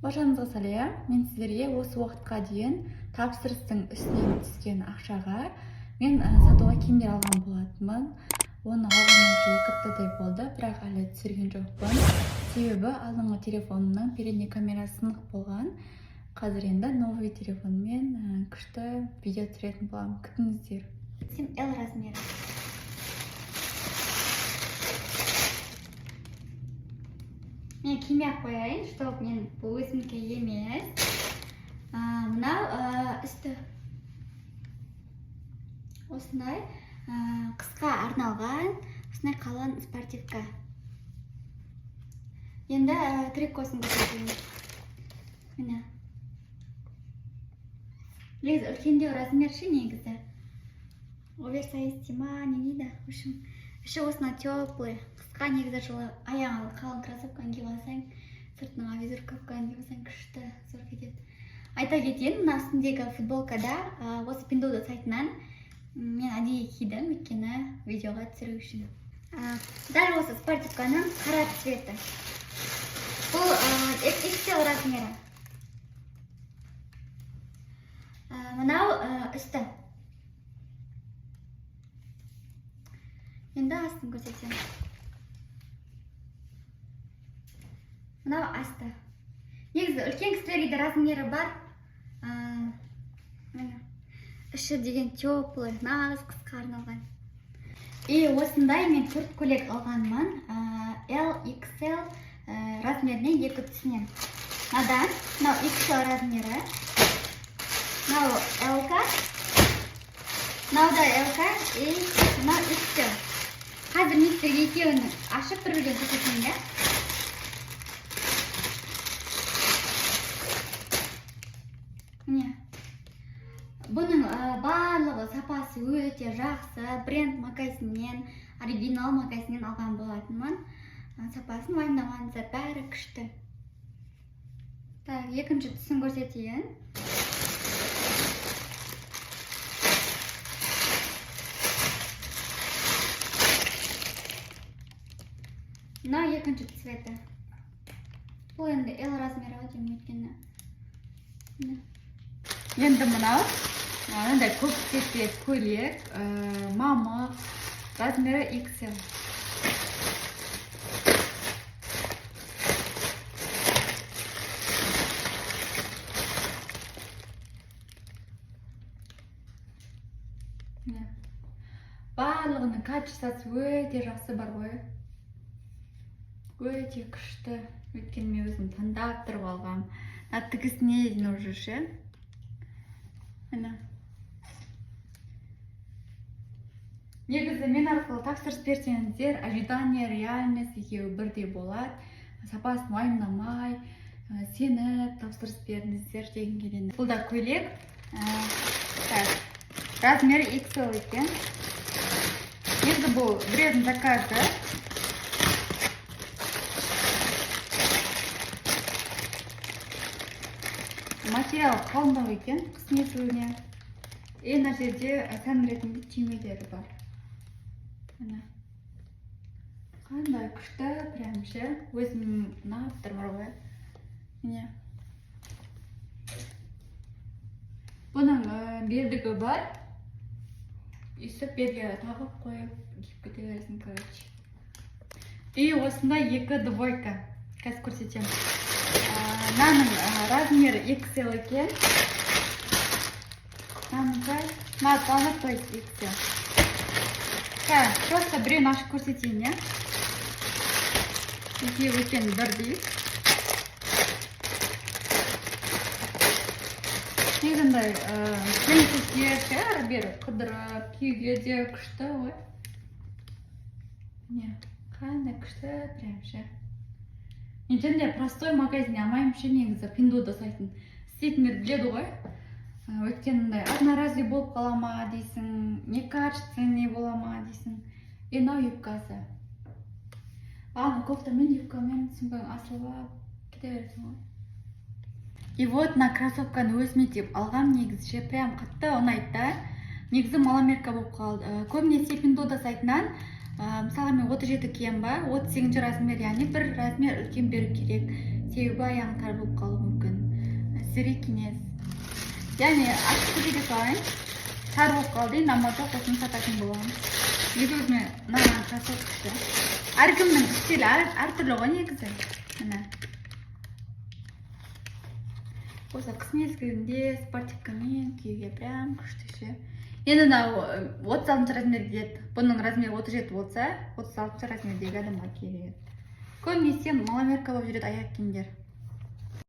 Баршаңызға сәлем. Мен сіздерге осы уақытқа дейін тапсырыстың үстінен түскен ақшаға мен сатуға киімдер алған болатынмын. Оны алғаныма уже 2 аптадай болды, бірақ әлі түсірген жоқпын. Себебі алдыңғы телефонымның передний камерасы сынық болған. Қазір енді новый телефонмен күшті видео түсіретін боламын. Күтіңіздер. Сен L размері. Мен киме қояйын, чтобы мен бұл өзімге емес. Мынау үсті осындай қысқа арналған, осындай қалың спортивка. Енді трикосын көрсетейін. Міне. Негізі үлкендеу размер ше негізі. Оверсайз ма, не дейді? В общем, іші осына теплый. Қысқа негізі жылы аяғыңа қалың кроссовканы киіп алсаң, сыртыңа визеркапканы киіп алсаң күшті зор кетеді. Айта кетейін, мына үстіндегі футболкада осы Pinduoduo сайтынан мен әдейі кидім, өйткені видеоға түсіру үшін. Дәл осы спортивканың қара цветі. Бұл XL размері. Мынау үсті. Енді астын көрсетем. Мынау асты. Негізі үлкен кісілерге де размері бар. Іші деген теплый, нағыз қысқа арналған. И осындай мен 4 көйлек алғанмын. L, XL размеріне 2 түсінен. Мынау XL размері. Мынау L-ка. Мынау да L-ка. И мынау XL. Қазір мен сіздерге екеуін ашып бір-бірден көрсетейін, да? Міне. Бұның барлығы сапасы өте жақсы. Бренд магазиннен, оригинал магазиннен алған болатынмын. Сапасын уайымдамаңыздар, бәрі күшті. Так, екінші түсін көрсетейін. Мынау екінші цветі. Бұл енді L размері өтем өткені. Енді мынау көп цветті көйлек, мамық, размері XL. Барлығының качествосы өте жақсы бар ғой. Өте күшті. Өйткені мен өзім таңдап тұрып алғам. Тігісіне дейін уже ше. Негізі мен арқылы тапсырыс берсеңіздер, ожидание, реальность екеуі бірдей болады. Сапасын уайымдамай, сеніп тапсырыс беріңіздер деген келеді. Бұл да көйлек. Размері XL екен. Негізі бұл бренд заказы. Материал қалыңдау екен, қыс мезгіліне. Мына жерде сән ретінде түймелері бар. Қандай күшті, прямше, өзім ұнап тұр ғой. Міне. Бұның белдігі бар. Үсіп белге тағып қойып, киіп кете бересің, короче. И осындай 2 двойка. Қазір көрсетем. Мынаның размері XL екен. Мына танып қойып XL. Просто біреуін ашып көрсетейін, не? Екеуі екен бірдей. Негізінде келіншектер әрі-бері қыдырып, киюге де күшті ғой. Қандай күшті, прямше. Мен простой магазин алмаймын ше негізі Pinduoduo сайтын. Істейтіндер біледі ғой. Өйткені одноразовый болып қала ма дейсің, некачественный бола ма дейсің. Мынау юбкасы. Кофтамен юбкамен асылып кете бересің ғой. И вот мына кроссовканы өзіме деп алғам негізі ше, прям қатты ұнайды да. Негізі маломерка болып қалды. Көбінесе Pinduoduo сайтынан Мысалға мен 37 кием ба, 38 размер, яғни бір размер үлкен беру керек. себебі аяғың тар болып қалуы мүмкін. Сіздерге кеңес. Яғни ашық түрде салайын. Тар болып қалды, енді алматы қосын сататын боламыз. Негізі өзіме мынаған кроссовкасы. Әркімнің стилі әртүрлі ғой негізі. Міне. Осы қыс мезгілінде спортивкамен киюге прям күшті ше. Енді мынау 36 размер келеді. Бұның размері 37 болса, 36 размердегі адамға келеді. Көбінесе маломерка болып жүреді аяқ киімдер.